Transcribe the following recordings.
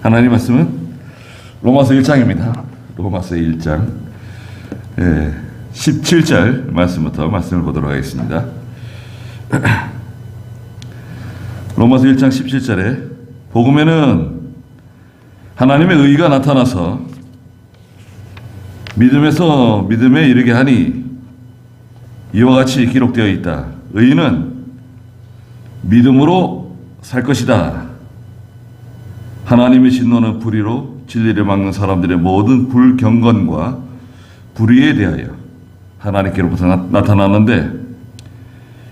하나님 말씀은 로마서 1장입니다. 로마서 1장 17절 말씀부터 말씀을 보도록 하겠습니다. 로마서 1장 17절에 복음에는 하나님의 의가 나타나서 믿음에서 믿음에 이르게 하니 이와 같이 기록되어 있다. 의인은 믿음으로 살 것이다. 하나님의 진노는 불의로 진리를 막는 사람들의 모든 불경건과 불의에 대하여 하나님께로부터 나타나는데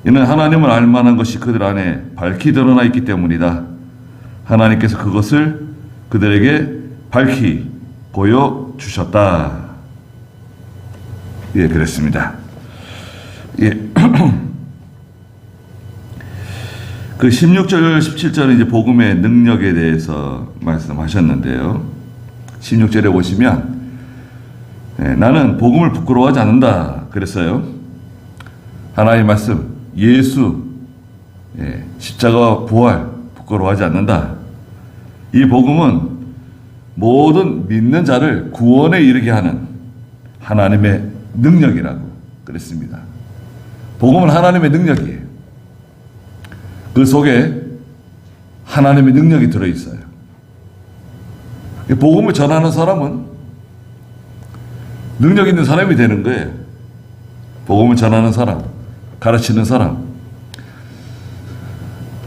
이는 하나님을 알 만한 것이 그들 안에 밝히 드러나 있기 때문이다. 하나님께서 그것을 그들에게 밝히 보여주셨다. 예, 그랬습니다. 예. 그 16절, 17절은 이제 복음의 능력에 대해서 말씀하셨는데요. 16절에 보시면 나는 복음을 부끄러워하지 않는다 그랬어요. 하나님 말씀, 예수, 십자가와 부활 부끄러워하지 않는다. 이 복음은 모든 믿는 자를 구원에 이르게 하는 하나님의 능력이라고 그랬습니다. 복음은 하나님의 능력이에요. 그 속에 하나님의 능력이 들어있어요. 복음을 전하는 사람은 능력 있는 사람이 되는 거예요. 복음을 전하는 사람, 가르치는 사람.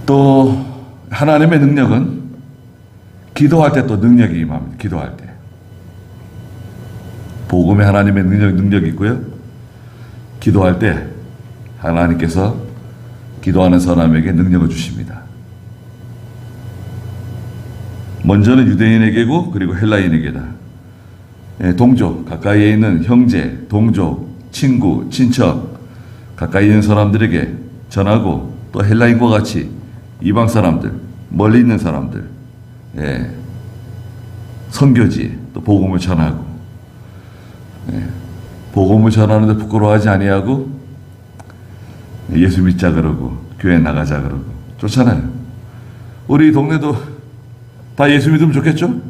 또 하나님의 능력은 기도할 때 또 능력이 임합니다. 기도할 때. 복음에 하나님의 능력이 있고요. 기도할 때 하나님께서 기도하는 사람에게 능력을 주십니다. 먼저는 유대인에게고 그리고 헬라인에게다. 동족, 가까이에 있는 형제, 동족, 친구, 친척, 가까이 있는 사람들에게 전하고 또 헬라인과 같이 이방 사람들, 멀리 있는 사람들, 선교지, 또 복음을 전하고 복음을 전하는데 부끄러워하지 아니하고 예수 믿자 그러고 교회 나가자 그러고 좋잖아요. 우리 동네도 다 예수 믿으면 좋겠죠?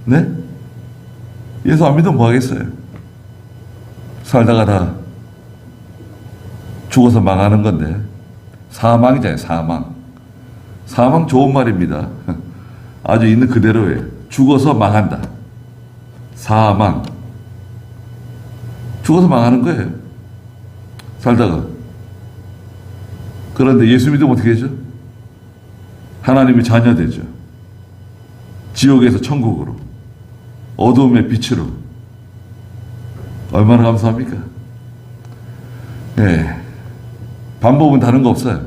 네? 예수 안 믿으면 뭐 하겠어요? 살다가 다 죽어서 망하는 건데 사망이잖아요. 사망 좋은 말입니다. 아주 있는 그대로예요. 죽어서 망한다. 사망. 죽어서 망하는 거예요. 살다가. 그런데 예수 믿으면 어떻게 되죠? 하나님의 자녀 되죠. 지옥에서 천국으로, 어두움의 빛으로. 얼마나 감사합니까? 방법은 다른 거 없어요.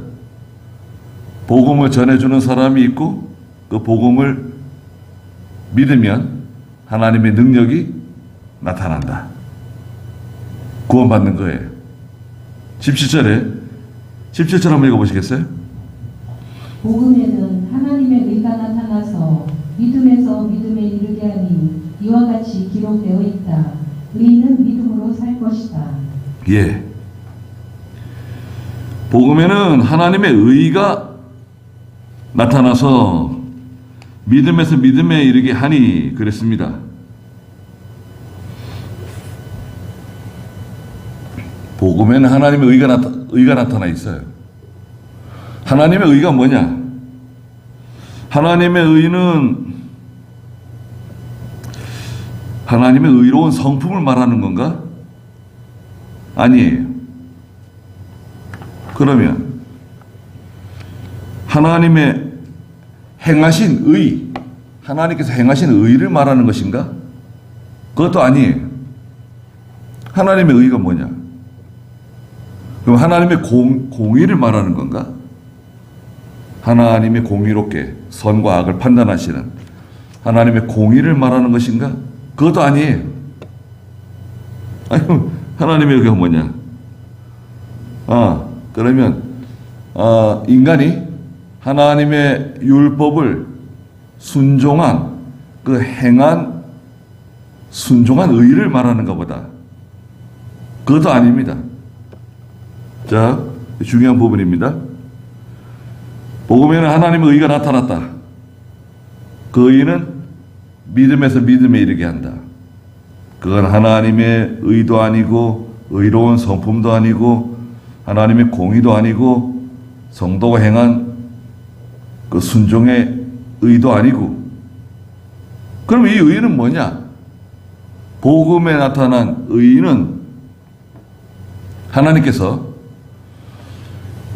복음을 전해주는 사람이 있고 그 복음을 믿으면 하나님의 능력이 나타난다. 구원받는 거예요. 17절 한번 읽어보시겠어요? 복음에는 하나님의 의가 나타나서 믿음에서 믿음에 이르게 하니 이와 같이 기록되어 있다. 의인은 믿음으로 살 것이다. 예. 복음에는 하나님의 의가 나타나서 믿음에서 믿음에 이르게 하니 그랬습니다. 복음에는 하나님의 의가 나타나 있어요. 하나님의 의가 뭐냐? 하나님의 의는 하나님의 의로운 성품을 말하는 건가? 아니에요. 그러면 하나님의 행하신 의, 하나님께서 행하신 의를 말하는 것인가? 그것도 아니에요. 하나님의 의가 뭐냐? 그럼 하나님의 공의를 말하는 건가? 하나님의 공의롭게 선과 악을 판단하시는 하나님의 공의를 말하는 것인가? 그것도 아니에요. 아니, 하나님의 의가 뭐냐? 그러면 인간이 하나님의 율법을 순종한 그 행한 순종한 의를 말하는가 보다. 그것도 아닙니다. 자, 중요한 부분입니다. 복음에는 하나님의 의가 나타났다. 그 의는 믿음에서 믿음에 이르게 한다. 그건 하나님의 의도 아니고 의로운 성품도 아니고 하나님의 공의도 아니고 성도가 행한 그 순종의 의도 아니고, 그럼 이 의는 뭐냐? 복음에 나타난 의는 하나님께서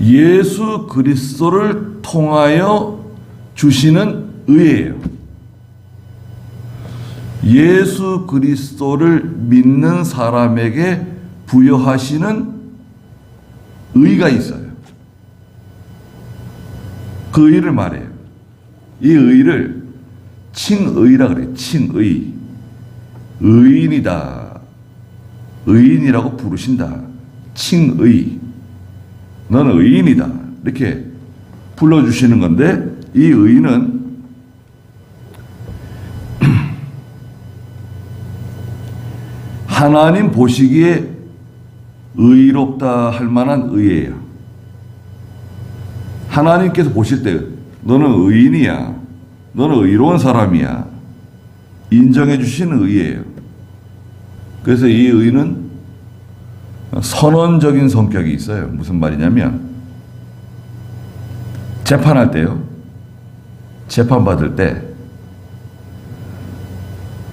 예수 그리스도를 통하여 주시는 의예요. 예수 그리스도를 믿는 사람에게 부여하시는 의가 있어요. 그 의를 말해요. 이 의를 칭의라 그래요. 칭의. 의인이다. 의인이라고 부르신다. 칭의. 너는 의인이다. 이렇게 불러주시는 건데, 이 의는 하나님 보시기에 의롭다 할 만한 의예요. 하나님께서 보실 때 너는 의인이야, 너는 의로운 사람이야, 인정해 주시는 의예요. 그래서 이 의는 선언적인 성격이 있어요. 무슨 말이냐면, 재판할 때요, 재판받을 때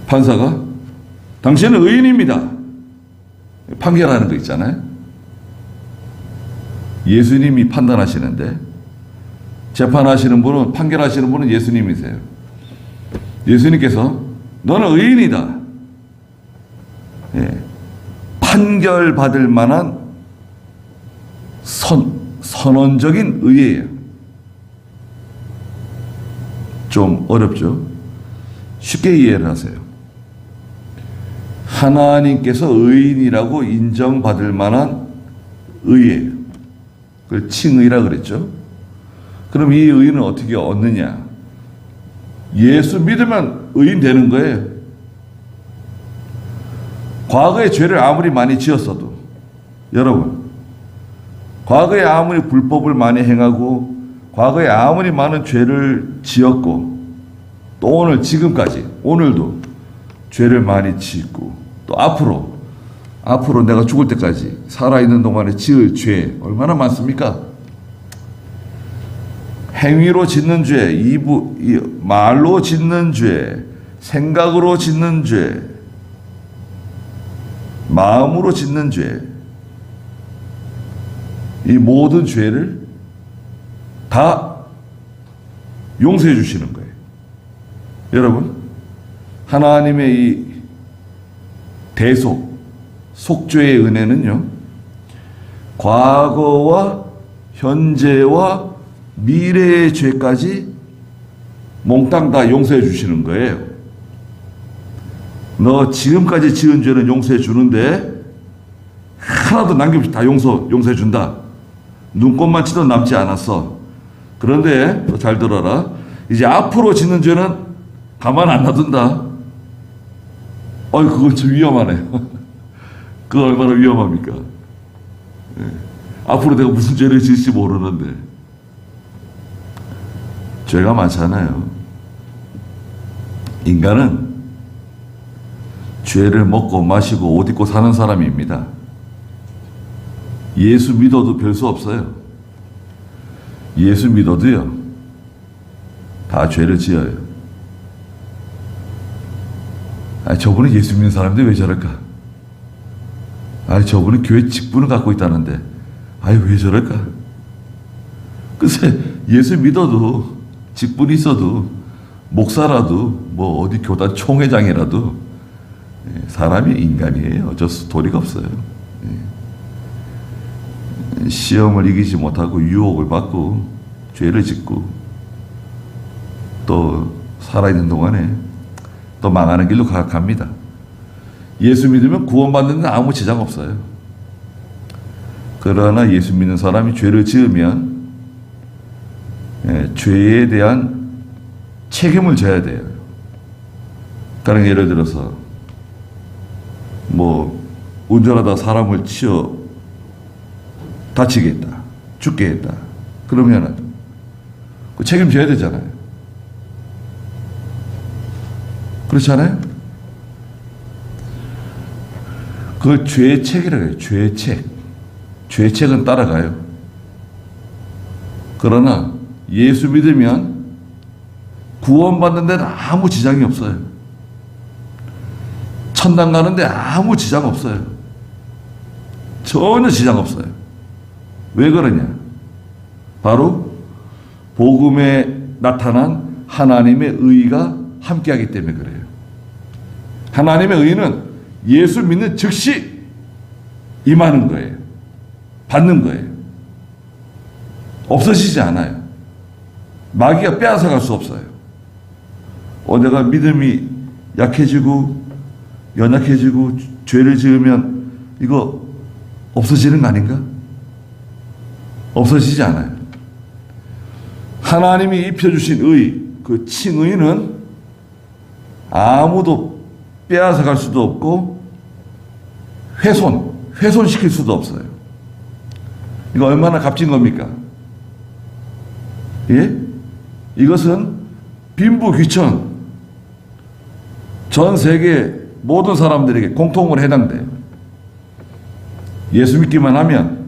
판사가 당신은 의인입니다 판결하는 거 있잖아요. 예수님이 판단하시는데, 재판하시는 분은, 판결하시는 분은 예수님이세요. 예수님께서 너는 의인이다, 예, 판결받을 만한 선언적인 의예요. 좀 어렵죠? 쉽게 이해를 하세요. 하나님께서 의인이라고 인정받을 만한 의예요. 그걸 칭의라 그랬죠. 그럼 이 의는 어떻게 얻느냐? 예수 믿으면 의인 되는 거예요. 과거에 죄를 아무리 많이 지었어도, 여러분, 과거에 아무리 불법을 많이 행하고 과거에 아무리 많은 죄를 지었고, 또 오늘 지금까지 오늘도 죄를 많이 짓고, 또 앞으로 내가 죽을 때까지 살아있는 동안에 지을 죄 얼마나 많습니까? 행위로 짓는 죄, 말로 짓는 죄, 생각으로 짓는 죄, 마음으로 짓는 죄, 이 모든 죄를 다 용서해 주시는 거예요. 여러분, 하나님의 이 속죄의 은혜는요, 과거와 현재와 미래의 죄까지 몽땅 다 용서해 주시는 거예요. 너 지금까지 지은 죄는 용서해 주는데 하나도 남김없이 다 용서해 준다. 눈꼽만치도 남지 않았어. 그런데 또 잘 들어라. 이제 앞으로 짓는 죄는 가만 안 놔둔다. 그건 좀 위험하네. 그거 얼마나 위험합니까? 네. 앞으로 내가 무슨 죄를 지을지 모르는데. 죄가 많잖아요. 인간은 죄를 먹고 마시고 옷 입고 사는 사람입니다. 예수 믿어도 별 수 없어요. 예수 믿어도요, 다 죄를 지어요. 저분은 예수 믿는 사람인데 왜 저럴까? 저분은 교회 직분을 갖고 있다는데 왜 저럴까? 글쎄, 예수 믿어도, 직분이 있어도, 목사라도, 뭐 어디 교단 총회장이라도 사람이 인간이에요. 어쩔 수 도리가 없어요. 시험을 이기지 못하고 유혹을 받고 죄를 짓고 또 살아있는 동안에 또 망하는 길로 갑니다. 예수 믿으면 구원받는 데 아무 지장 없어요. 그러나 예수 믿는 사람이 죄를 지으면 죄에 대한 책임을 져야 돼요. 그러니까 예를 들어서 뭐 운전하다 사람을 치어 다치게 했다, 죽게 했다. 그러면은 그 책임져야 되잖아요. 그렇지 않아요? 그걸 죄책이라고 해요. 죄책. 죄책은 따라가요. 그러나 예수 믿으면 구원받는 데는 아무 지장이 없어요. 천당 가는데 아무 지장 없어요. 전혀 지장 없어요. 왜 그러냐? 바로 복음에 나타난 하나님의 의가 함께하기 때문에 그래요. 하나님의 의는 예수 믿는 즉시 임하는 거예요. 받는 거예요. 없어지지 않아요. 마귀가 빼앗아갈 수 없어요. 내가 믿음이 약해지고 연약해지고 죄를 지으면 이거 없어지는 거 아닌가? 없어지지 않아요. 하나님이 입혀주신 의, 그 칭의는 아무도 빼앗아갈 수도 없고 훼손시킬 수도 없어요. 이거 얼마나 값진 겁니까? 예? 이것은 빈부귀천 전 세계 모든 사람들에게 공통으로 해당돼요. 예수 믿기만 하면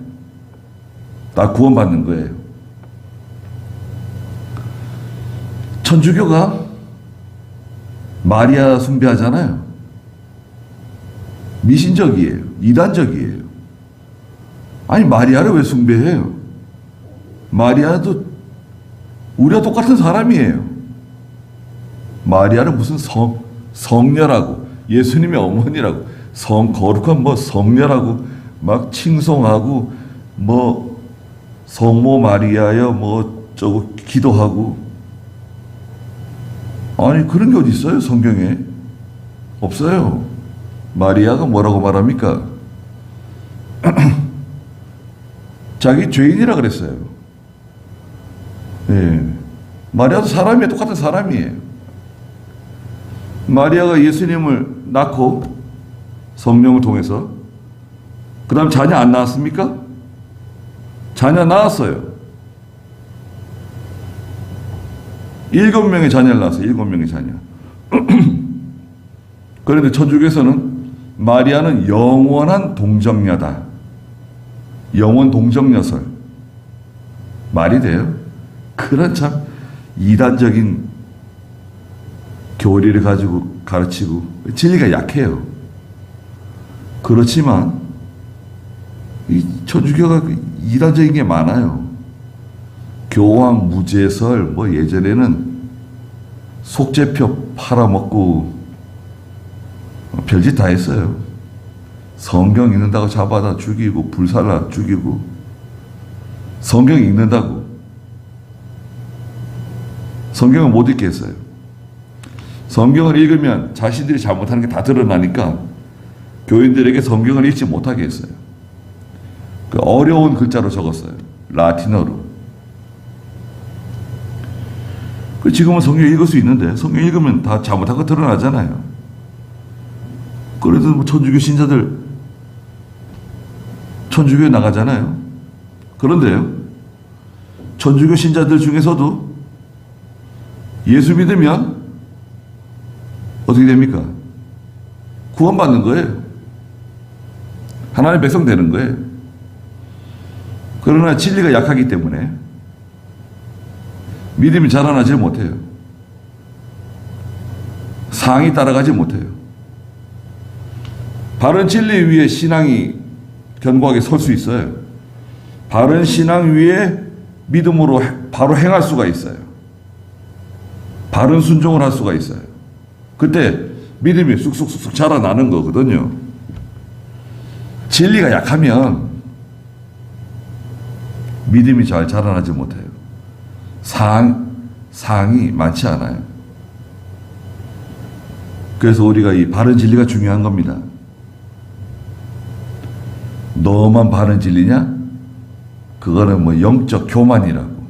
다 구원받는 거예요. 천주교가 마리아 숭배하잖아요. 미신적이에요. 이단적이에요. 아니 마리아를 왜 숭배해요? 마리아도 우리와 똑같은 사람이에요. 마리아를 무슨 성녀라고 예수님의 어머니라고 거룩한 성녀라고 막 칭송하고 성모 마리아여 저거 기도하고 아니 그런 게 어디 있어요? 성경에 없어요. 마리아가 뭐라고 말합니까? 자기 죄인이라 그랬어요. 예. 마리아도 사람이에요. 똑같은 사람이에요. 마리아가 예수님을 낳고 성령을 통해서 그 다음 자녀 안 낳았습니까? 자녀 낳았어요. 7명의 자녀를 낳았어요. 7명의 자녀. 그런데 천주교에서는 마리아는 영원한 동정녀다. 영원 동정녀설. 말이 돼요? 그런 참 이단적인 교리를 가지고 가르치고 진리가 약해요. 그렇지만 이 천주교가 이단적인 게 많아요. 교황 무죄설 예전에는 속죄표 팔아먹고 별짓 다 했어요. 성경 읽는다고 잡아다 죽이고 불살라 죽이고 성경 읽는다고 성경을 못 읽게 했어요. 성경을 읽으면 자신들이 잘못하는 게 다 드러나니까 교인들에게 성경을 읽지 못하게 했어요. 그 어려운 글자로 적었어요. 라틴어로. 지금은 성경 읽을 수 있는데 성경 읽으면 다 잘못한 거 드러나잖아요. 그래도 천주교 신자들 천주교에 나가잖아요. 그런데요, 천주교 신자들 중에서도 예수 믿으면 어떻게 됩니까? 구원받는 거예요. 하나님의 백성 되는 거예요. 그러나 진리가 약하기 때문에 믿음이 자라나지 못해요. 상이 따라가지 못해요. 바른 진리 위에 신앙이 견고하게 설 수 있어요. 바른 신앙 위에 믿음으로 바로 행할 수가 있어요. 바른 순종을 할 수가 있어요. 그때 믿음이 쑥쑥쑥쑥 자라나는 거거든요. 진리가 약하면 믿음이 잘 자라나지 못해요. 상이 많지 않아요. 그래서 우리가 이 바른 진리가 중요한 겁니다. 너만 바른 진리냐? 그거는 영적 교만이라고.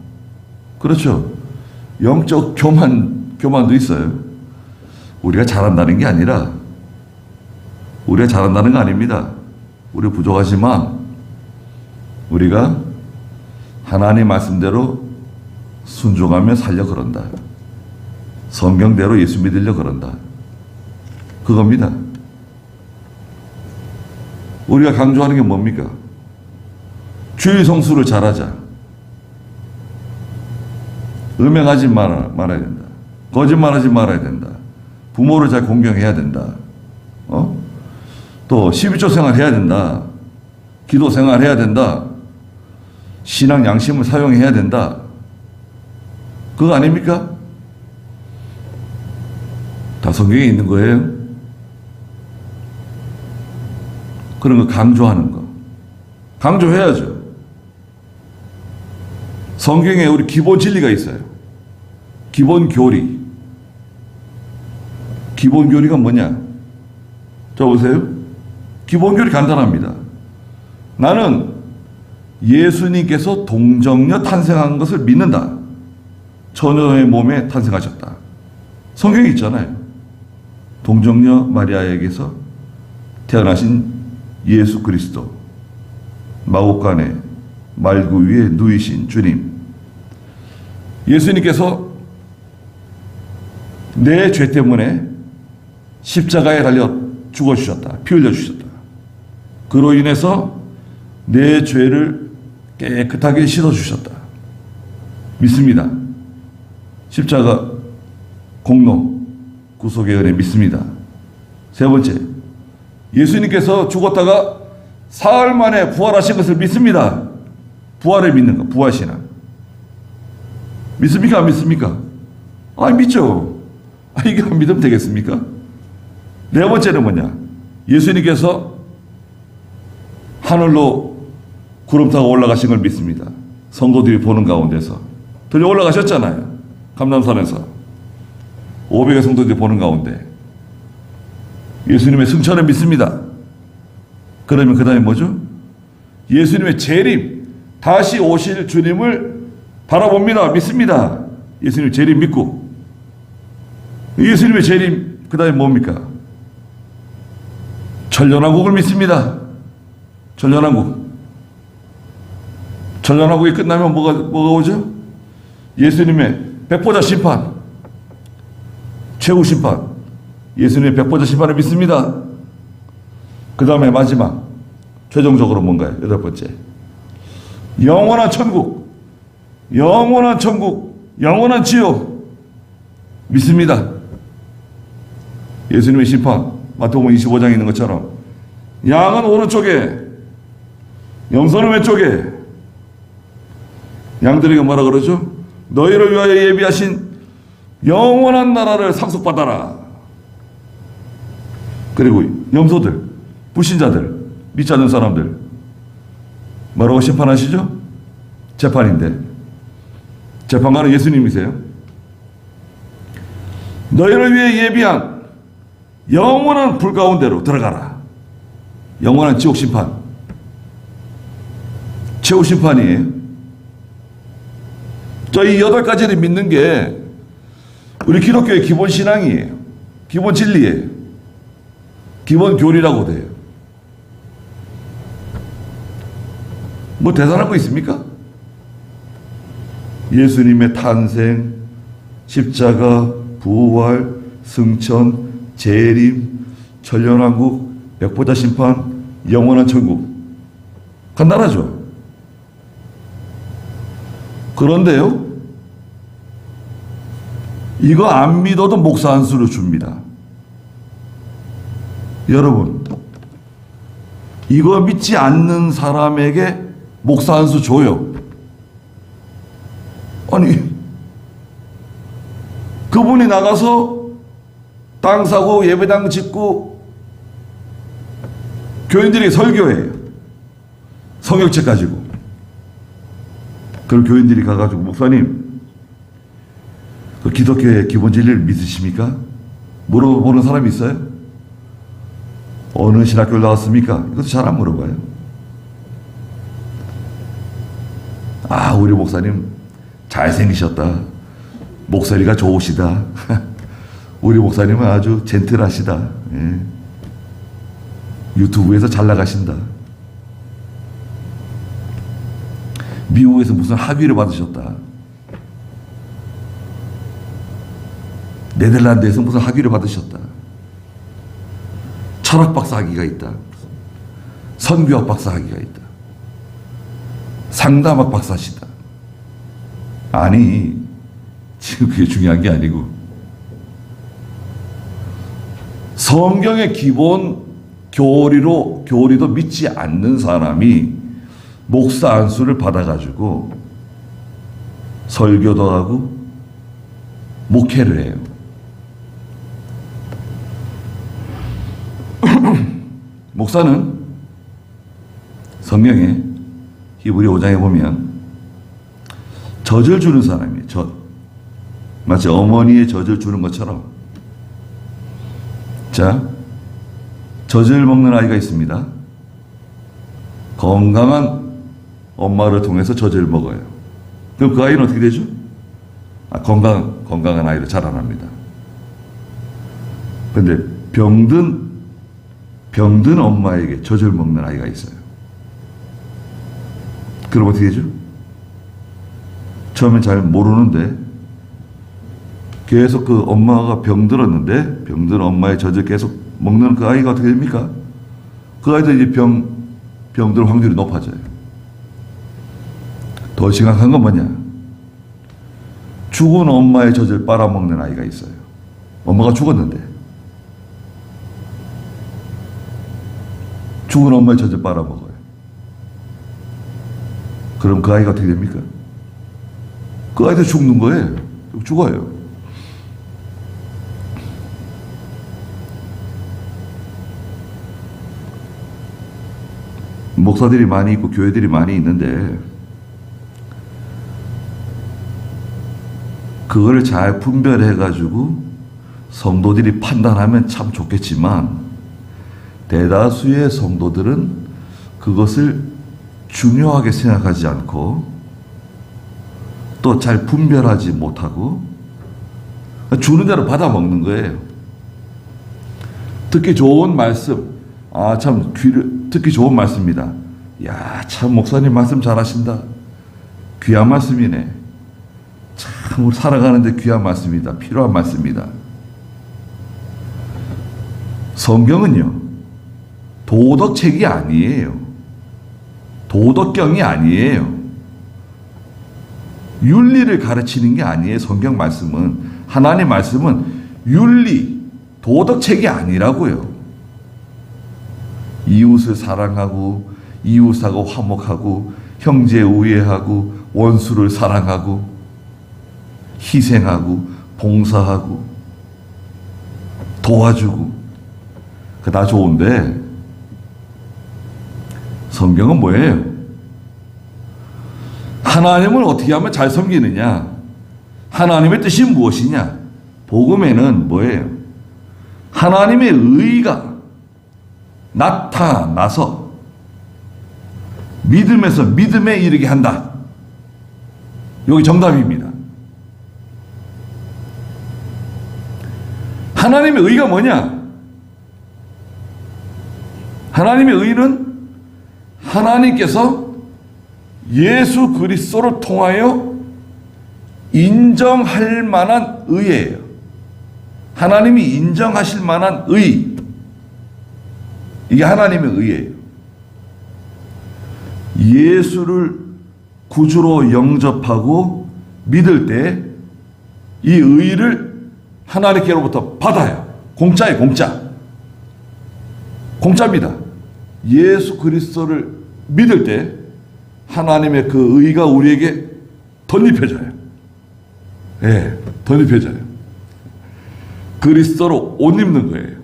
그렇죠. 영적 교만도 있어요. 우리가 잘한다는 게 아니라, 우리가 잘한다는 거 아닙니다. 우리 부족하지만 우리가 하나님 말씀대로 순종하며 살려 그런다. 성경대로 예수 믿으려 그런다. 그겁니다. 우리가 강조하는 게 뭡니까? 주의 성수를 잘하자. 음행하지 말아야 된다. 거짓말하지 말아야 된다. 부모를 잘 공경해야 된다. 또 12조 생활해야 된다. 기도 생활해야 된다. 신앙 양심을 사용해야 된다. 그거 아닙니까? 다 성경에 있는 거예요. 그런 거 강조하는 거. 강조해야죠. 성경에 우리 기본 진리가 있어요. 기본 교리. 기본 교리가 뭐냐? 자, 보세요. 기본 교리 간단합니다. 나는 예수님께서 동정녀 탄생한 것을 믿는다. 처녀의 몸에 탄생하셨다. 성경에 있잖아요. 동정녀 마리아에게서 태어나신 예수 그리스도, 마옥간에 말구 위에 누이신 주님. 예수님께서 내 죄 때문에 십자가에 달려 죽어주셨다. 피 흘려주셨다. 그로 인해서 내 죄를 깨끗하게 씻어주셨다. 믿습니다. 십자가 공로 구속의 은혜 믿습니다. 세 번째, 예수님께서 죽었다가 사흘 만에 부활하신 것을 믿습니다. 부활을 믿는 거, 부활신앙. 믿습니까? 안 믿습니까? 믿죠. 이게 안 믿으면 되겠습니까? 네 번째는 뭐냐? 예수님께서 하늘로 구름 타고 올라가신 걸 믿습니다. 성도들이 보는 가운데서. 들려 올라가셨잖아요. 감람산에서. 500의 성도들이 보는 가운데. 예수님의 승천을 믿습니다. 그러면 그 다음에 뭐죠? 예수님의 재림, 다시 오실 주님을 바라봅니다. 믿습니다. 예수님 재림 믿고. 예수님의 재림, 그 다음에 뭡니까? 천년왕국을 믿습니다. 천년왕국. 천년왕국이 끝나면 뭐가 오죠? 예수님의 백보자 심판, 최후 심판. 예수님의 백보자 심판을 믿습니다. 그 다음에 마지막, 최종적으로 뭔가요? 여덟 번째. 영원한 천국, 영원한 천국, 영원한 지옥. 믿습니다. 예수님의 심판, 마태복음 25장에 있는 것처럼 양은 오른쪽에, 염소는 왼쪽에. 양들에게 뭐라 그러죠? 너희를 위하여 예비하신 영원한 나라를 상속받아라. 그리고 염소들, 불신자들, 믿지 않는 사람들 뭐라고 심판하시죠? 재판인데 재판관은 예수님이세요. 너희를 위해 예비한 영원한 불 가운데로 들어가라. 영원한 지옥 심판, 최후 심판이에요. 이 8가지를 믿는 게 우리 기독교의 기본 신앙이에요. 기본 진리예요. 기본 교리라고 돼요. 뭐 대단한 거 있습니까? 예수님의 탄생, 십자가, 부활, 승천, 재림, 천년왕국, 백보자 심판, 영원한 천국. 간단하죠? 그런데요, 이거 안 믿어도 목사 한 수를 줍니다. 여러분, 이거 믿지 않는 사람에게 목사 한 수 줘요. 아니, 그분이 나가서 땅 사고 예배당 짓고 교인들이 설교해요. 성경책 가지고. 그럼 교인들이 가가지고, 목사님, 그 기독교의 기본 진리를 믿으십니까? 물어보는 사람이 있어요? 어느 신학교를 나왔습니까? 이것도 잘 안 물어봐요. 우리 목사님 잘생기셨다. 목소리가 좋으시다. 우리 목사님은 아주 젠틀하시다. 예. 유튜브에서 잘 나가신다. 미국에서 무슨 학위를 받으셨다. 네덜란드에서 무슨 학위를 받으셨다. 철학 박사 학위가 있다. 선교학 박사 학위가 있다. 상담학 박사시다. 아니, 지금 그게 중요한 게 아니고 성경의 기본 교리도 믿지 않는 사람이 목사 안수를 받아가지고 설교도 하고 목회를 해요. 목사는 성경에 히브리 5장에 보면 젖을 주는 사람이에요. 마치 어머니의 젖을 주는 것처럼. 자, 젖을 먹는 아이가 있습니다. 건강한 엄마를 통해서 젖을 먹어요. 그럼 그 아이는 어떻게 되죠? 건강한 아이로 자라납니다. 그런데 병든 엄마에게 젖을 먹는 아이가 있어요. 그럼 어떻게 되죠? 처음엔 잘 모르는데 계속 그 엄마가 병들었는데 병든 엄마의 젖을 계속 먹는 그 아이가 어떻게 됩니까? 그 아이도 이제 병들 확률이 높아져요. 더 심각한 건 뭐냐? 죽은 엄마의 젖을 빨아먹는 아이가 있어요. 엄마가 죽었는데 죽은 엄마의 젖을 빨아먹어요. 그럼 그 아이가 어떻게 됩니까? 그 아이도 죽는 거예요. 죽어요. 목사들이 많이 있고 교회들이 많이 있는데 그걸 잘 분별해가지고 성도들이 판단하면 참 좋겠지만 대다수의 성도들은 그것을 중요하게 생각하지 않고 또 잘 분별하지 못하고 주는 대로 받아 먹는 거예요. 듣기 좋은 말씀, 참 듣기 좋은 말씀입니다. 야, 참 목사님 말씀 잘하신다. 귀한 말씀이네. 참 우리 살아가는데 귀한 말씀이다. 필요한 말씀이다. 성경은요, 도덕책이 아니에요. 도덕경이 아니에요. 윤리를 가르치는 게 아니에요. 성경 말씀은. 하나님 말씀은 윤리, 도덕책이 아니라고요. 이웃을 사랑하고 이웃하고 화목하고 형제 우애하고 원수를 사랑하고 희생하고 봉사하고 도와주고 그 다 좋은데 성경은 뭐예요? 하나님을 어떻게 하면 잘 섬기느냐? 하나님의 뜻이 무엇이냐? 복음에는 뭐예요? 하나님의 의가 나타나서 믿음에서 믿음에 이르게 한다. 여기 정답입니다. 하나님의 의가 뭐냐? 하나님의 의는 하나님께서 예수 그리스도를 통하여 인정할 만한 의예요. 하나님이 인정하실 만한 의. 이게 하나님의 의예요. 예수를 구주로 영접하고 믿을 때 이 의를 하나님께로부터 받아요. 공짜예요, 공짜. 공짜입니다. 예수 그리스도를 믿을 때 하나님의 그 의가 우리에게 덧입혀져요. 예, 덧입혀져요. 그리스도로 옷 입는 거예요.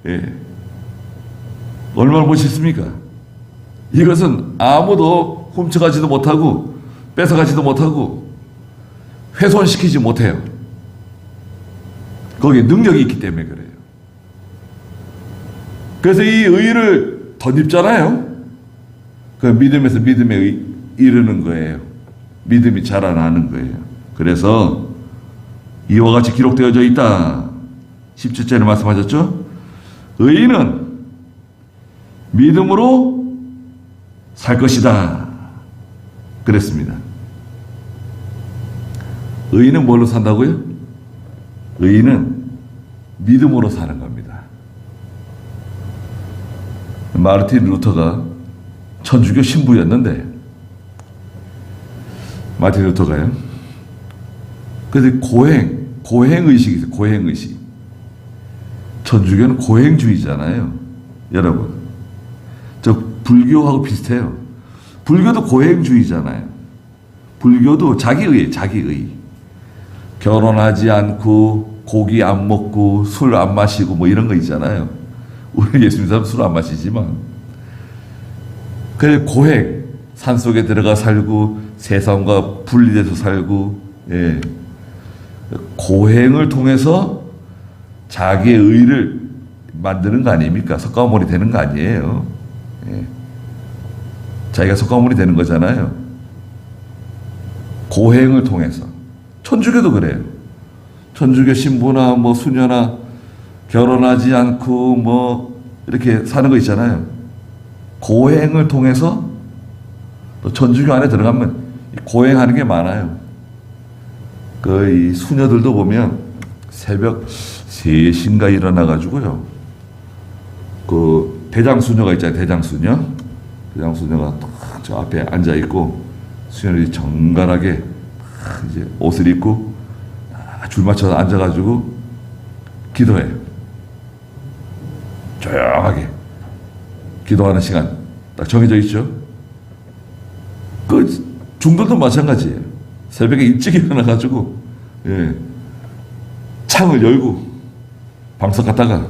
예. 얼마나 멋있습니까? 이것은 아무도 훔쳐가지도 못하고 뺏어가지도 못하고 훼손시키지 못해요. 거기에 능력이 있기 때문에 그래요. 그래서 이 의를 덧입잖아요. 그 믿음에서 믿음에 이르는 거예요. 믿음이 자라나는 거예요. 그래서 이와 같이 기록되어져 있다. 17절에 말씀하셨죠? 의인은 믿음으로 살 것이다. 그랬습니다. 의인은 뭘로 산다고요? 의인은 믿음으로 사는 겁니다. 마르틴 루터가 천주교 신부였는데, 마르틴 루터가요. 근데 고행의식이 있어요. 고행의식. 천주교는 고행주의잖아요. 여러분. 저 불교하고 비슷해요. 불교도 고행주의잖아요. 불교도 자기의. 결혼하지 않고 고기 안 먹고 술 안 마시고 뭐 이런 거 있잖아요. 우리 예수 믿는 사람 술 안 마시지만. 그래 고행. 산속에 들어가 살고 세상과 분리돼서 살고, 예. 고행을 통해서 자기의 의를 만드는 거 아닙니까? 석가모니 되는 거 아니에요. 예. 자기가 석가모니 되는 거잖아요. 고행을 통해서. 천주교도 그래요. 천주교 신부나 뭐 수녀나 결혼하지 않고 뭐 이렇게 사는 거 있잖아요. 고행을 통해서 또 천주교 안에 들어가면 고행하는 게 많아요. 이 수녀들도 보면 새벽 3시인가 일어나가지고요. 그 대장수녀가 있잖아요. 대장수녀가 딱 저 앞에 앉아있고 수녀들이 정갈하게 이제 옷을 입고 줄 맞춰서 앉아가지고 기도해요. 조용하게 기도하는 시간 딱 정해져 있죠. 그 중들도 마찬가지예요. 새벽에 일찍 일어나가지고, 예, 창을 열고 방석 갖다가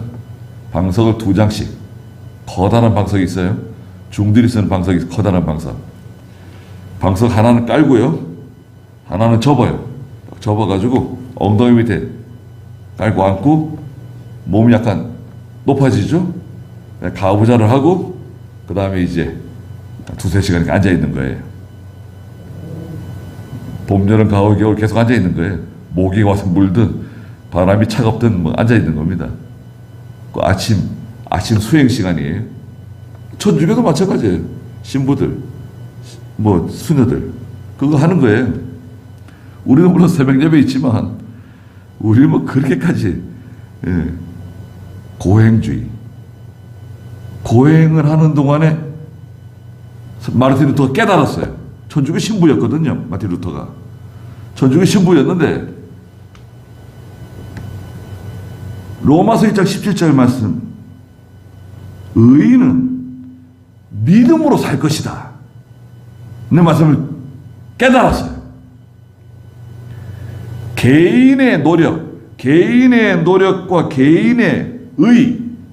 방석을 2장씩, 커다란 방석이 있어요. 중들이 쓰는 방석이 커다란 방석. 방석 하나는 깔고요. 하나는 접어요. 접어가지고 엉덩이 밑에 깔고 앉고 몸이 약간 높아지죠. 가부좌를 하고 그 다음에 이제 2-3시간 앉아있는 거예요. 봄, 여름, 가을, 겨울 계속 앉아있는 거예요. 모기가 와서 물든 바람이 차갑든 뭐 앉아있는 겁니다. 그 아침 수행 시간이에요. 천주교도 마찬가지예요. 신부들, 뭐 수녀들 그거 하는 거예요. 우리는 물론 새벽 예배 있지만 우리는 뭐 그렇게까지, 예, 고행주의. 고행을 하는 동안에 마르틴 루터가 깨달았어요. 천주교 신부였거든요. 마르틴 루터가 천주교 신부였는데 로마서 1장 17절 말씀, 의인은 믿음으로 살 것이다. 내 말씀을 깨달았어요. 개인의 노력과 개인의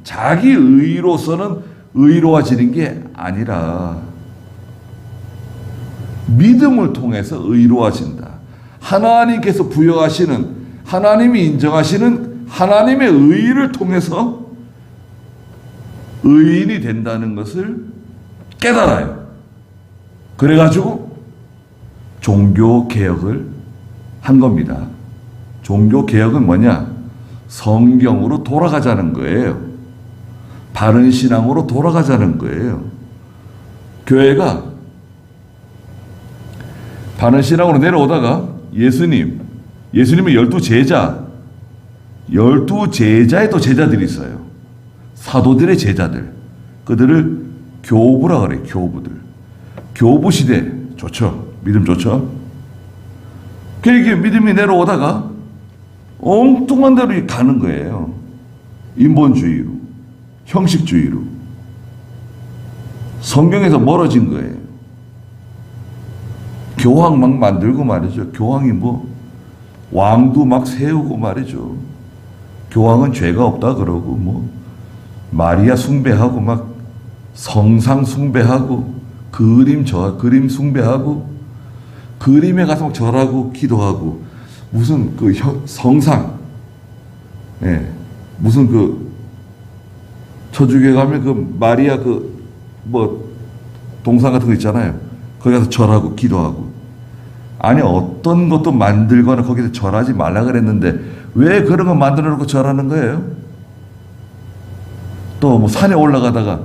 자기 의로서는 의로워지는 게 아니라 믿음을 통해서 의로워진다. 하나님께서 부여하시는, 하나님이 인정하시는 하나님의 의를 통해서 의인이 된다는 것을 깨달아요. 그래가지고 종교개혁을 한 겁니다. 종교개혁은 뭐냐? 성경으로 돌아가자는 거예요. 바른 신앙으로 돌아가자는 거예요. 교회가 바른 신앙으로 내려오다가 예수님의 12제자의 또 제자들이 있어요. 사도들의 제자들. 그들을 교부라 그래요. 교부들. 교부 시대 좋죠. 믿음 좋죠. 그렇게 믿음이 내려오다가 엉뚱한 대로 가는 거예요. 인본주의로, 형식주의로. 성경에서 멀어진 거예요. 교황 막 만들고 말이죠. 교황이 뭐 왕도 막 세우고 말이죠. 교황은 죄가 없다 그러고 뭐 마리아 숭배하고 막 성상 숭배하고 그림 숭배하고 그림에 가서 막 절하고 기도하고 무슨 그 성상, 예, 무슨 그 천주교에 가면 그 마리아 그 뭐 동상 같은 거 있잖아요. 거기 가서 절하고 기도하고. 아니 어떤 것도 만들거나 거기서 절하지 말라 그랬는데 왜 그런 거 만들어 놓고 절하는 거예요? 또 뭐 산에 올라가다가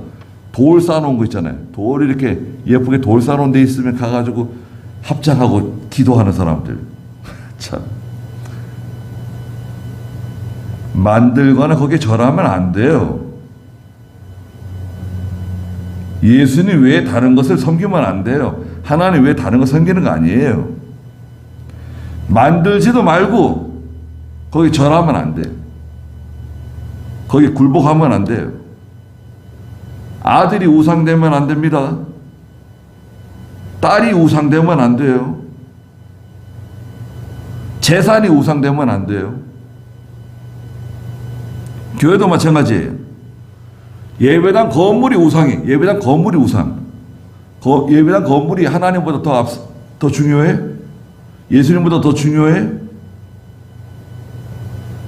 돌 쌓아놓은 거 있잖아요. 돌 이렇게 예쁘게 돌 쌓아놓은 데 있으면 가가지고 합장하고 기도하는 사람들. 참. 만들거나 거기에 절하면 안 돼요. 예수님 외에 다른 것을 섬기면 안 돼요. 하나님 외에 다른 거 섬기는 거 아니에요. 만들지도 말고 거기 절하면 안 돼요. 거기 굴복하면 안 돼요. 아들이 우상되면 안 됩니다. 딸이 우상되면 안 돼요. 재산이 우상되면 안 돼요. 교회도 마찬가지예요. 예배당 건물이 우상이, 예배당 건물이 우상. 예배당 건물이 하나님보다 더 중요해? 예수님보다 더 중요해?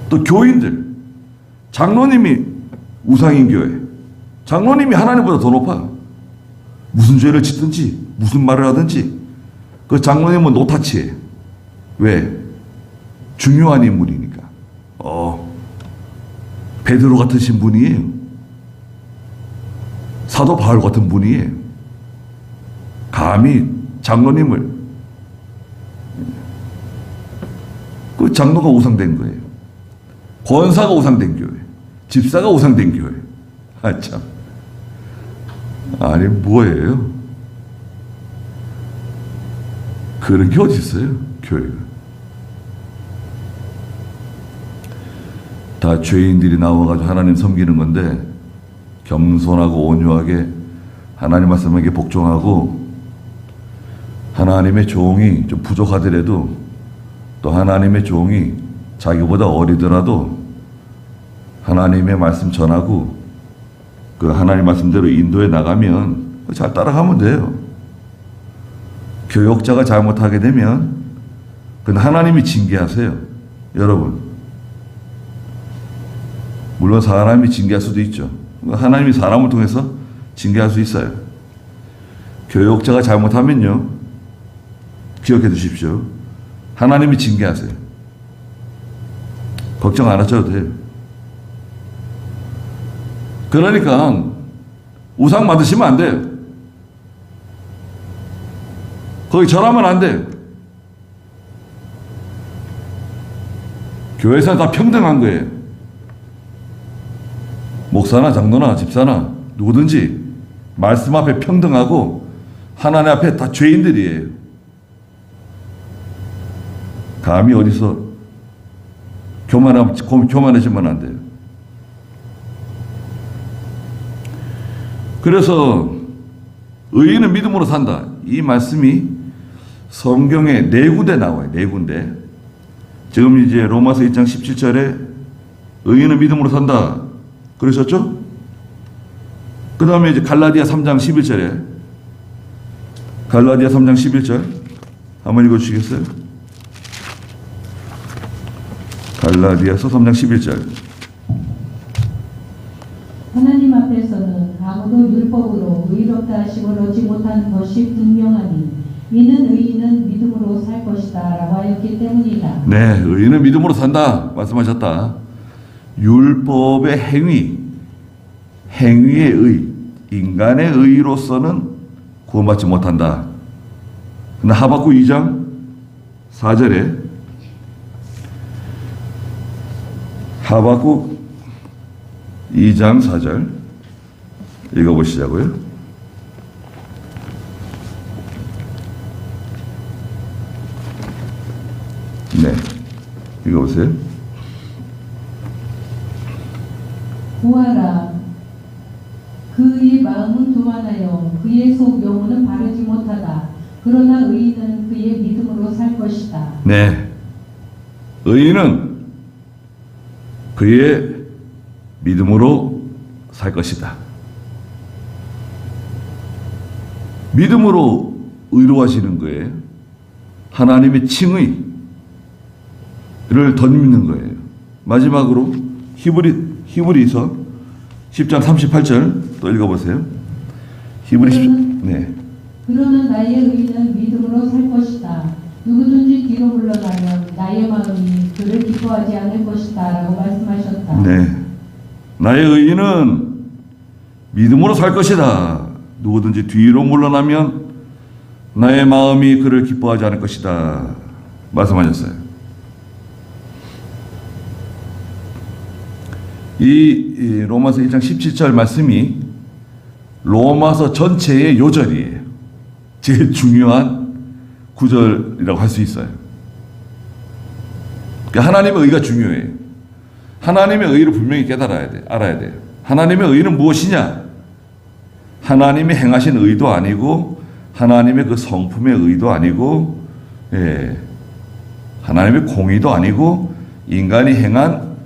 또 교인들, 장로님이 우상인 교회. 장로님이 하나님보다 더 높아. 무슨 죄를 짓든지, 무슨 말을 하든지, 그 장로님은 노타치해. 왜? 중요한 인물이니까. 베드로 같으신 분이에요. 사도 바울 같은 분이에요. 감히 장로님을, 그 장로가 우상된 거예요. 권사가 우상된 교회, 집사가 우상된 교회. 아, 참. 아니, 뭐예요? 그런 게 어디 있어요, 교회가. 다 죄인들이 나와가지고 하나님 섬기는 건데, 겸손하고 온유하게 하나님 말씀에게 복종하고, 하나님의 종이 좀 부족하더라도 또 하나님의 종이 자기보다 어리더라도 하나님의 말씀 전하고 그 하나님 말씀대로 인도해 나가면 잘 따라가면 돼요. 교역자가 잘못하게 되면 그건 하나님이 징계하세요. 여러분, 물론 사람이 징계할 수도 있죠. 하나님이 사람을 통해서 징계할 수 있어요. 교역자가 잘못하면요, 기억해 두십시오. 하나님이 징계하세요. 걱정 안 하셔도 돼요. 그러니까 우상 만드시면 안 돼요. 거기 절하면 안 돼요. 교회에서는 다 평등한 거예요. 목사나 장로나 집사나 누구든지 말씀 앞에 평등하고 하나님 앞에 다 죄인들이에요. 감히 어디서 교만해지면 안 돼요. 그래서 의인은 믿음으로 산다. 이 말씀이 성경에 네 군데 나와요. 네 군데. 지금 이제 로마서 2장 17절에 의인은 믿음으로 산다 그러셨죠? 그 다음에 이제 갈라디아 3장 11절에 갈라디아 3장 11절 한번 읽어주시겠어요? 갈라디아서 3장 11절. 하나님 앞에서는 아무도 율법으로 의롭다 하심을 얻지 못하는 것이 분명하니 이는 의인은 믿음으로 살 것이다 라고 하였기 때문이다. 네, 의인은 믿음으로 산다 말씀하셨다. 율법의 행위의 의, 인간의 의로서는 구원받지 못한다. 근데 하박국 2장 4절에 하박국 2장 4절 읽어보시자고요. 네, 읽어보세요. 보아라, 그의 마음은 교만하여 그의 속 영혼은 바르지 못하다. 그러나 의인은 그의 믿음으로 살 것이다. 네, 의인은 그의 믿음으로 살 것이다. 믿음으로 의로하시는 거예요. 하나님의 칭의를 덧입는 거예요. 마지막으로 히브리서 10장 38절 또 읽어보세요. 히브리 10장. 네. 그러나 나의 의인은 믿음으로 살 것이다. 누구든지 뒤로 물러나면 나의 마음이 그를 기뻐하지 않을 것이다 라고 말씀하셨다. 네. 나의 의인은 믿음으로 살 것이다. 누구든지 뒤로 물러나면 나의 마음이 그를 기뻐하지 않을 것이다. 말씀하셨어요. 이 로마서 1장 17절 말씀이 로마서 전체의 요절이에요. 제일 중요한 구절이라고 할 수 있어요. 그러니까 하나님의 의가 중요해요. 하나님의 의를 분명히 깨달아야 돼, 알아야 돼요. 하나님의 의는 무엇이냐? 하나님이 행하신 의도 아니고, 하나님의 그 성품의 의도 아니고, 하나님의 공의도 아니고, 인간이 행한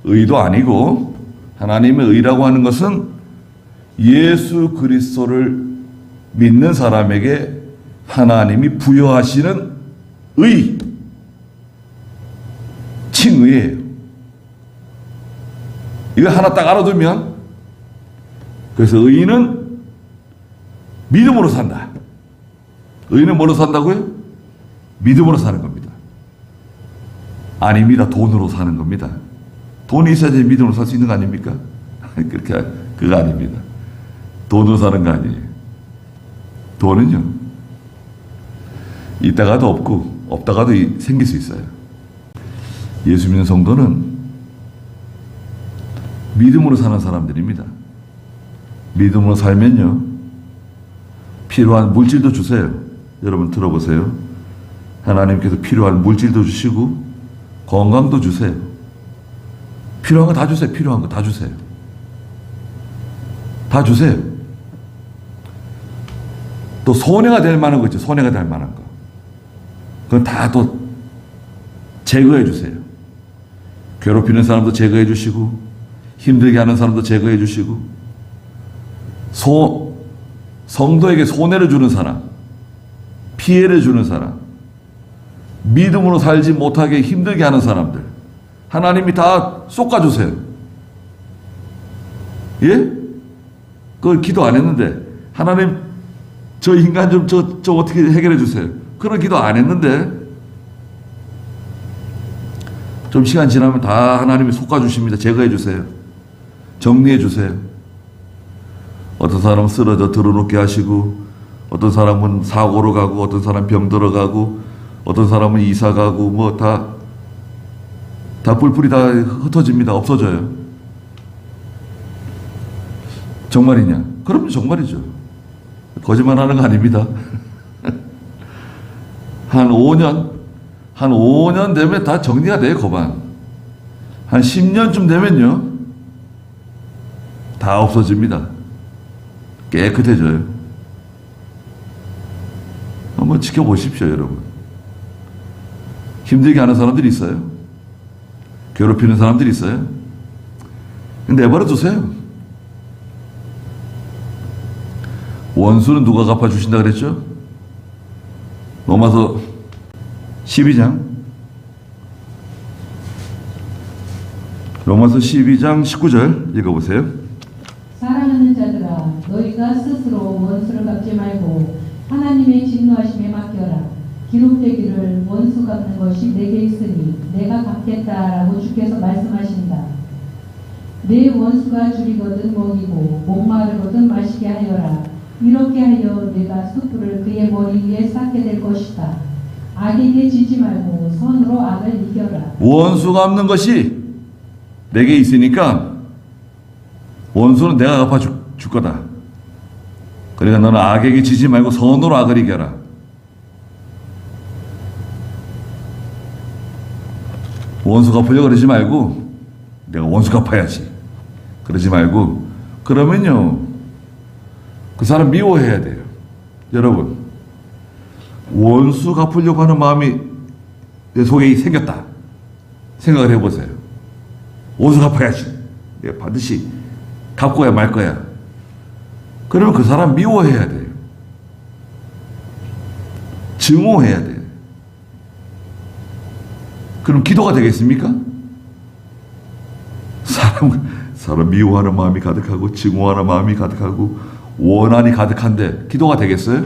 의도 아니고, 하나님의 의라고 하는 것은 예수 그리스도를 믿는 사람에게 하나님이 부여하시는 의, 칭의예요. 이거 하나 딱 알아두면, 그래서 의인은 믿음으로 산다. 의인은 뭐로 산다고요? 믿음으로 사는 겁니다. 아닙니다. 돈으로 사는 겁니다. 돈이 있어야지 믿음으로 살 수 있는 거 아닙니까? 그렇게, 그거 아닙니다. 돈으로 사는 거 아니에요. 돈은요, 있다가도 없고, 없다가도 생길 수 있어요. 예수 믿는 성도는 믿음으로 사는 사람들입니다. 믿음으로 살면요, 필요한 물질도 주세요. 여러분 들어보세요. 하나님께서 필요한 물질도 주시고 건강도 주세요. 필요한 거 다 주세요. 필요한 거 다 주세요. 다 주세요. 또 손해가 될 만한 거 있죠. 손해가 될 만한 거. 그건 다 또 제거해 주세요. 괴롭히는 사람도 제거해 주시고, 힘들게 하는 사람도 제거해 주시고, 성도에게 손해를 주는 사람, 피해를 주는 사람, 믿음으로 살지 못하게 힘들게 하는 사람들, 하나님이 다 쏟아주세요. 예? 그걸 기도 안 했는데, 하나님, 저 인간 저 어떻게 해결해 주세요. 그런 기도 안 했는데, 좀 시간 지나면 다 하나님이 쏟아주십니다. 제거해 주세요. 정리해 주세요. 어떤 사람은 쓰러져 들어눕게 하시고, 어떤 사람은 사고로 가고, 어떤 사람은 병 들어가고, 어떤 사람은 이사 가고, 뭐 다 뿔뿔이 다 흩어집니다. 없어져요. 정말이냐? 그럼요, 정말이죠. 거짓말 하는 거 아닙니다. 한 5년 되면 다 정리가 돼요, 거반. 한 10년쯤 되면요, 다 없어집니다. 깨끗해져요. 한번 지켜보십시오, 여러분. 힘들게 하는 사람들이 있어요. 괴롭히는 사람들이 있어요. 내버려 두세요. 원수는 누가 갚아주신다 그랬죠? 로마서 12장 19절 읽어보세요. 사랑하는 자들아, 너희가 스스로 원수를 갚지 말고 하나님의 진노하심에 맡겨라. 기록되기를 원수 갚는 것이 내게 있으니 내가 갚겠다라고 주께서 말씀하신다. 내 원수가 줄이거든 먹이고 목마르거든 마시게 하여라. 이렇게 하여 내가 숯불을 그의 머리 위에 쌓게 될 것이다. 악에게 지지 말고 선으로 악을 이겨라. 원수 갚는 것이 내게 있으니까 원수는 내가 갚아줄 거다. 그러니까 너는 악에게 지지 말고 선으로 악을 이겨라. 원수 갚으려고 그러지 말고 내가 원수 갚아야지 그러지 말고, 그러면요 그 사람 미워해야 돼요. 여러분, 원수 갚으려고 하는 마음이 내 속에 생겼다 생각을 해보세요. 원수 갚아야지, 내가 반드시 갚고야 말 거야. 그러면 그 사람 미워해야 돼요. 증오해야 돼요. 그럼 기도가 되겠습니까? 사람 미워하는 마음이 가득하고 증오하는 마음이 가득하고 원한이 가득한데 기도가 되겠어요?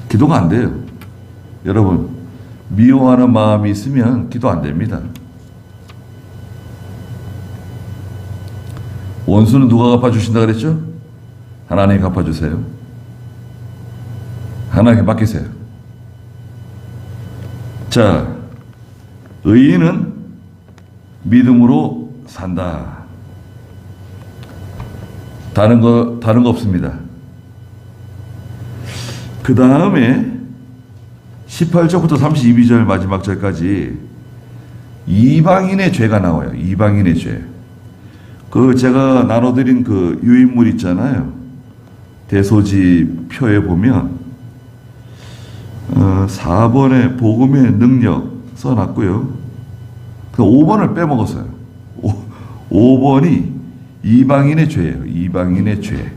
기도가 안 돼요. 여러분, 미워하는 마음이 있으면 기도 안 됩니다. 원수는 누가 갚아주신다 그랬죠? 하나님이 갚아주세요. 하나님께 맡기세요. 자, 의인은 믿음으로 산다. 다른 거 없습니다. 그 다음에 18절부터 32절 마지막 절까지 이방인의 죄가 나와요. 이방인의 죄. 그 제가 나눠드린 그 유인물 있잖아요. 대소지 표에 보면 4번에 복음의 능력 써놨고요. 그 5번을 빼먹었어요. 5번이 이방인의 죄예요. 이방인의 죄.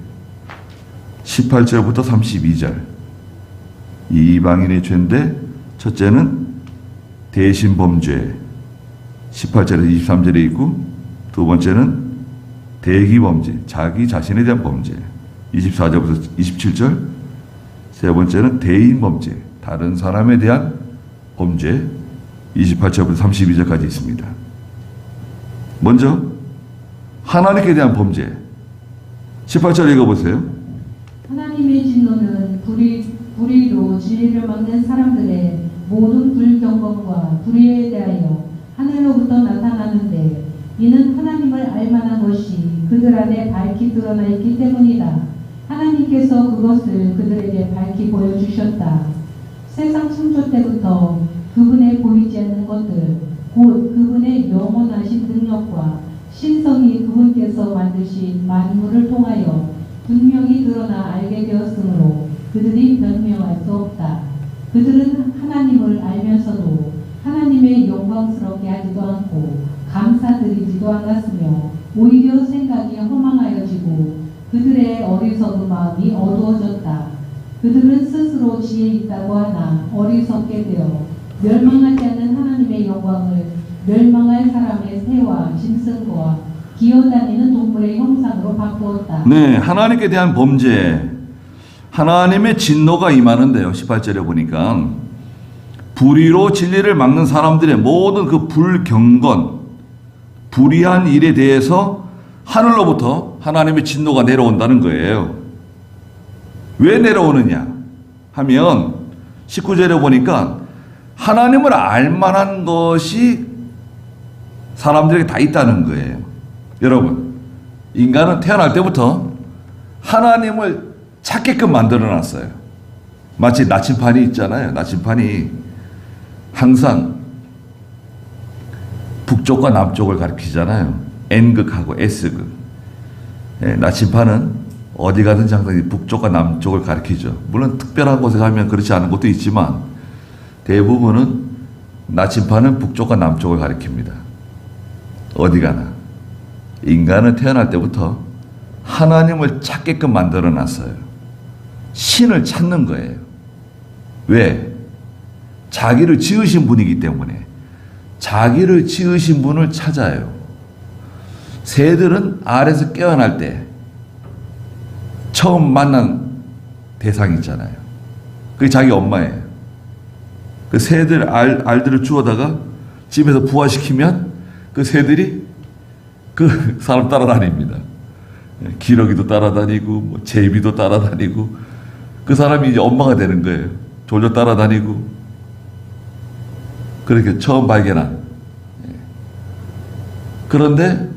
18절부터 32절. 이방인의 죄인데 첫째는 대신범죄 18절에서 23절에 있고 두 번째는 대기범죄 자기 자신에 대한 범죄 24절부터 27절 세 번째는 대인범죄 다른 사람에 대한 범죄 28절부터 32절까지 있습니다. 먼저 하나님께 대한 범죄 18절 읽어보세요. 하나님의 진노는 불의로 진리를 막는 사람들의 모든 불경건과 불의에 대하여 하늘로부터 나타나는데 이는 하나님을 알만한 것이 그들 안에 밝히 드러나 있기 때문이다. 하나님께서 그것을 그들에게 밝히 보여주셨다. 세상 창조 때부터 그분의 보이지 않는 것들 곧 그분의 영원하신 능력과 신성이 그분께서 만드신 만물을 통하여 분명히 드러나 알게 되었으므로 그들이 변명할 수 없다. 그들은 하나님을 알면서도 하나님의 영광스럽게 하지도 않고 감사드리지도 않았으며 오히려 생각이 허망하여지고 그들의 어리석은 마음이 어두워졌다. 그들은 스스로 지혜 있다고 하나 어리석게 되어 멸망하지 않는 하나님의 영광을 멸망할 사람의 새와 짐승과 기어다니는 동물의 형상으로 바꾸었다. 네, 하나님께 대한 범죄 하나님의 진노가 임하는데요. 18절에 보니까 불의로 진리를 막는 사람들의 모든 그 불경건 불의한 일에 대해서 하늘로부터 하나님의 진노가 내려온다는 거예요. 왜 내려오느냐 하면 19절에 보니까 하나님을 알만한 것이 사람들에게 다 있다는 거예요. 여러분, 인간은 태어날 때부터 하나님을 찾게끔 만들어놨어요. 마치 나침판이 있잖아요. 나침판이 항상 북쪽과 남쪽을 가리키잖아요. N극하고 S극. 예, 나침판은 어디 가든지 항상 북쪽과 남쪽을 가리키죠. 물론 특별한 곳에 가면 그렇지 않은 곳도 있지만 대부분은 나침판은 북쪽과 남쪽을 가리킵니다. 어디 가나. 인간은 태어날 때부터 하나님을 찾게끔 만들어놨어요. 신을 찾는 거예요. 왜? 자기를 지으신 분이기 때문에 자기를 지으신 분을 찾아요. 새들은 알에서 깨어날 때 처음 만난 대상이 있잖아요. 그게 자기 엄마예요. 그 새들 알들을 주워다가 집에서 부화시키면 그 새들이 그 사람 따라다닙니다. 기러기도 따라다니고 뭐 제비도 따라다니고 그 사람이 이제 엄마가 되는 거예요. 졸려 따라다니고 그렇게 처음 발견한. 그런데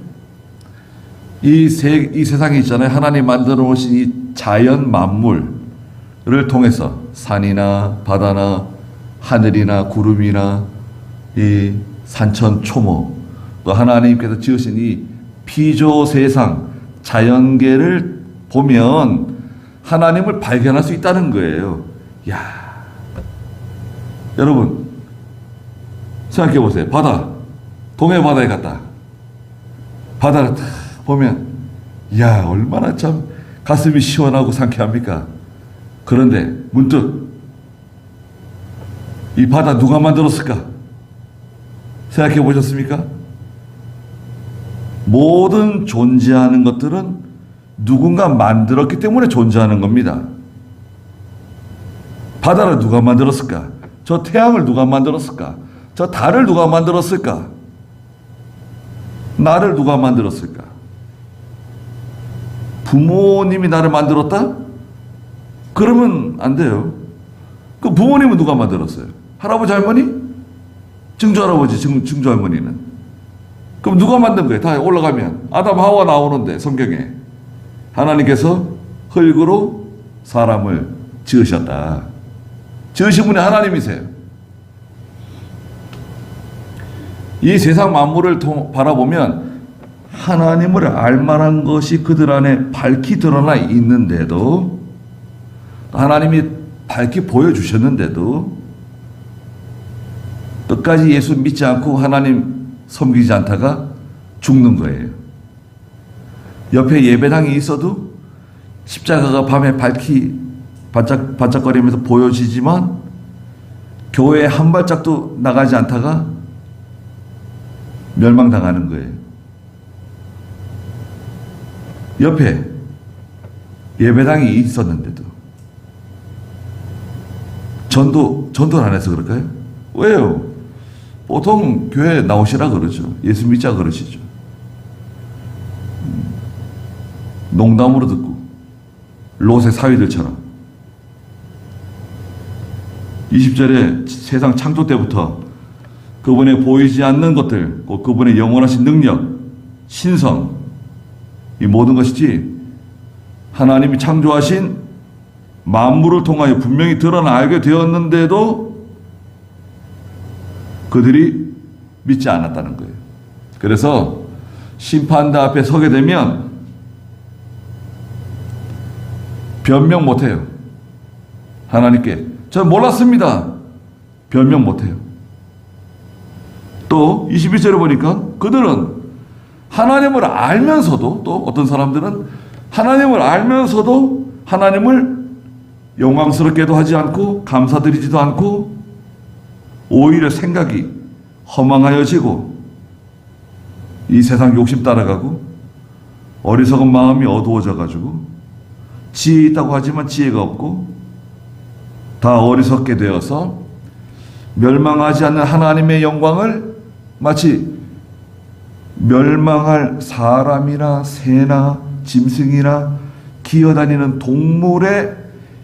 이 세상에 있잖아요. 하나님 만들어 놓으신 이 자연 만물을 통해서 산이나 바다나 하늘이나 구름이나 이 산천 초목 또 하나님께서 지으신 이 피조 세상 자연계를 보면 하나님을 발견할 수 있다는 거예요. 야, 여러분 생각해 보세요. 바다, 동해 바다에 갔다. 바다를 딱 보면 야, 얼마나 참 가슴이 시원하고 상쾌합니까? 그런데 문득 이 바다 누가 만들었을까? 생각해 보셨습니까? 모든 존재하는 것들은 누군가 만들었기 때문에 존재하는 겁니다. 바다를 누가 만들었을까? 저 태양을 누가 만들었을까? 저 달을 누가 만들었을까? 나를 누가 만들었을까? 부모님이 나를 만들었다? 그러면 안 돼요. 그 부모님은 누가 만들었어요? 할아버지 할머니? 증조할아버지 증조할머니는? 그럼 누가 만든 거예요? 다 올라가면 아담 하와 나오는데 성경에 하나님께서 흙으로 사람을 지으셨다. 지으신 분이 하나님이세요. 이 세상 만물을 바라보면 하나님을 알만한 것이 그들 안에 밝히 드러나 있는데도, 하나님이 밝히 보여주셨는데도 끝까지 예수 믿지 않고 하나님 섬기지 않다가 죽는 거예요. 옆에 예배당이 있어도 십자가가 밤에 밝히 반짝거리면서 보여지지만 교회에 한 발짝도 나가지 않다가 멸망당하는 거예요. 옆에 예배당이 있었는데도 전도를 안 해서 그럴까요? 왜요? 보통 교회 나오시라 그러죠. 예수 믿자 그러시죠. 농담으로 듣고 롯의 사위들처럼 20절에 세상 창조 때부터 그분의 보이지 않는 것들, 그분의 영원하신 능력, 신성, 이 모든 것이지 하나님이 창조하신 만물을 통하여 분명히 드러나 알게 되었는데도 그들이 믿지 않았다는 거예요. 그래서 심판대 앞에 서게 되면 변명 못해요. 하나님께 저는 몰랐습니다. 변명 못해요. 또 21절에 보니까 그들은 하나님을 알면서도, 또 어떤 사람들은 하나님을 알면서도 하나님을 영광스럽게도 하지 않고 감사드리지도 않고 오히려 생각이 허망하여지고 이 세상 욕심 따라가고 어리석은 마음이 어두워져 가지고 지혜 있다고 하지만 지혜가 없고 다 어리석게 되어서 멸망하지 않는 하나님의 영광을 마치 멸망할 사람이나 새나 짐승이나 기어다니는 동물의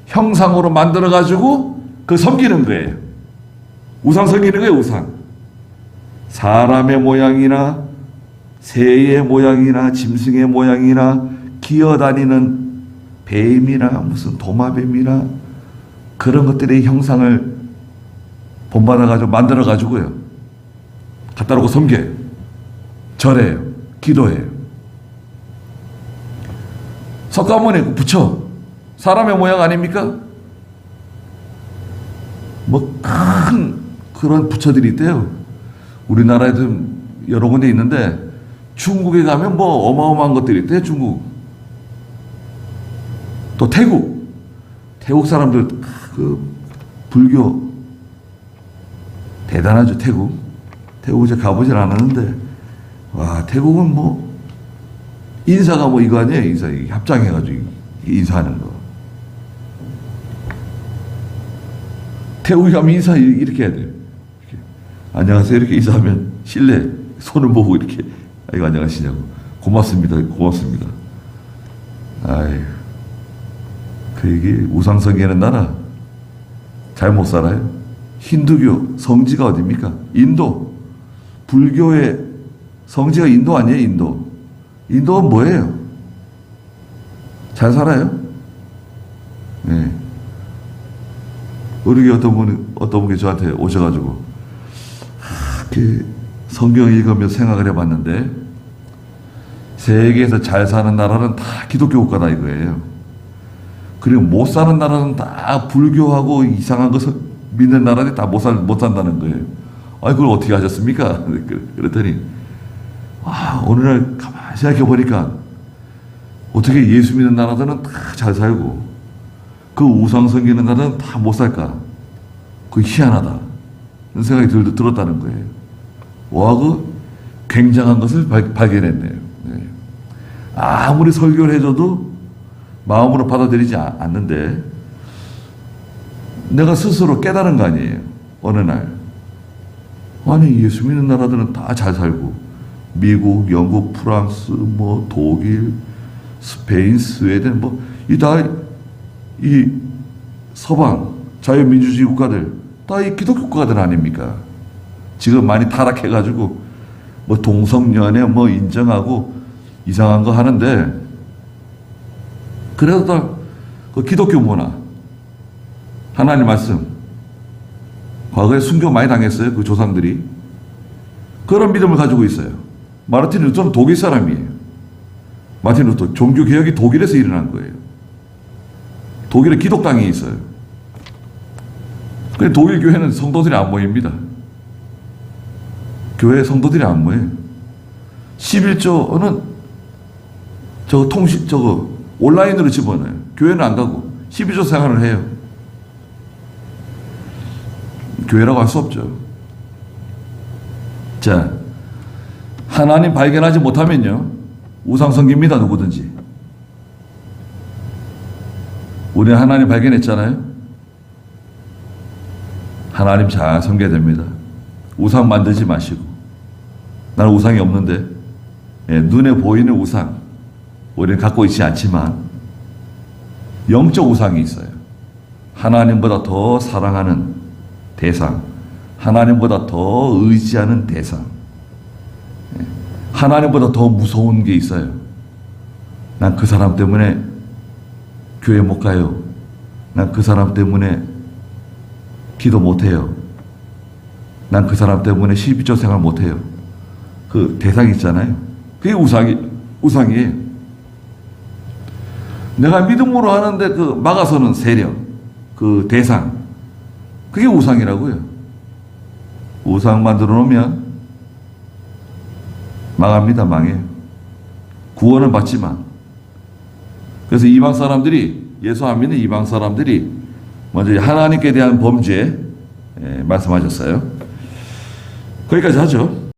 형상으로 만들어 가지고 그 섬기는 거예요. 우상 섬기는 거예요. 우상. 사람의 모양이나 새의 모양이나 짐승의 모양이나 기어다니는 뱀이나 무슨 도마뱀이나 그런 것들의 형상을 본받아 가지고 만들어 가지고요, 갖다 놓고 섬겨요. 절해요. 기도해요. 석가모니 부처 사람의 모양 아닙니까? 뭐 큰 그런 부처들이 있대요. 우리나라에도 여러 군데 있는데 중국에 가면 뭐 어마어마한 것들이 있대요. 중국. 또 태국 사람들 그 불교 대단하죠. 태국 이제 가보질 않았는데 와, 태국은 뭐 인사가 뭐 이거 아니에요. 인사 합장해가지고 인사하는 거. 태국에 가면 인사 이렇게 해야 돼요. 이렇게. 안녕하세요 이렇게 인사하면 실내 손을 보고 이렇게 이거 안녕하시냐고 고맙습니다. 아유, 이게 우상 섬기는 나라 잘 못 살아요. 힌두교 성지가 어디입니까? 인도. 불교의 성지가 인도 아니에요? 인도는 뭐예요? 잘 살아요? 네. 우리 어떤 분이 저한테 오셔가지고 성경 읽으며 생각을 해봤는데 세계에서 잘 사는 나라는 다 기독교 국가다 이거예요. 그리고 못 사는 나라는 다 불교하고 이상한 것을 믿는 나라들이 다 못 산다는 거예요. 아니, 그걸 어떻게 하셨습니까? 그랬더니, 오늘날 가만히 생각해 보니까, 어떻게 예수 믿는 나라들은 다 잘 살고, 그 우상 섬기는 나라는 다 못 살까? 그거 희한하다. 그런 생각이 들었다는 거예요. 와, 그 굉장한 것을 발견했네요. 네. 아무리 설교를 해줘도 마음으로 받아들이지 않는데, 내가 스스로 깨달은 거 아니에요. 어느 날. 아니, 예수 믿는 나라들은 다 잘 살고, 미국, 영국, 프랑스, 뭐, 독일, 스페인, 스웨덴, 뭐, 이 서방, 자유민주주의 국가들, 다 이 기독교 국가들 아닙니까? 지금 많이 타락해가지고, 뭐, 동성연애 뭐 인정하고 이상한 거 하는데, 그래도 그 기독교 문화, 하나님 말씀, 과거에 순교 많이 당했어요. 그 조상들이. 그런 믿음을 가지고 있어요. 마르틴 루터는 독일 사람이에요. 마르틴 루터, 종교개혁이 독일에서 일어난 거예요. 독일에 기독당이 있어요. 근데 독일 교회는 성도들이 안 모입니다. 교회 성도들이 안 모여요. 11조는 저거 온라인으로 집어넣어요. 교회는 안 가고 12조 생활을 해요. 교회라고 할 수 없죠. 자, 하나님 발견하지 못하면요, 우상 섬깁니다. 누구든지. 우리는 하나님 발견했잖아요. 하나님 잘 섬겨야 됩니다. 우상 만들지 마시고. 나는 우상이 없는데, 눈에 보이는 우상 우리는 갖고 있지 않지만 영적 우상이 있어요. 하나님보다 더 사랑하는 대상, 하나님보다 더 의지하는 대상, 하나님보다 더 무서운 게 있어요. 난 그 사람 때문에 교회 못 가요. 난 그 사람 때문에 기도 못 해요. 난 그 사람 때문에 12조 생활 못 해요. 그 대상이 있잖아요. 그게 우상이에요. 내가 믿음으로 하는데 그 막아서는 세력, 그 대상, 그게 우상이라고요. 우상 만들어 놓으면 망합니다. 망해요. 구원은 받지만. 그래서 이방 사람들이, 예수 안 믿는 이방 사람들이 먼저 하나님께 대한 범죄 말씀하셨어요. 거기까지 하죠.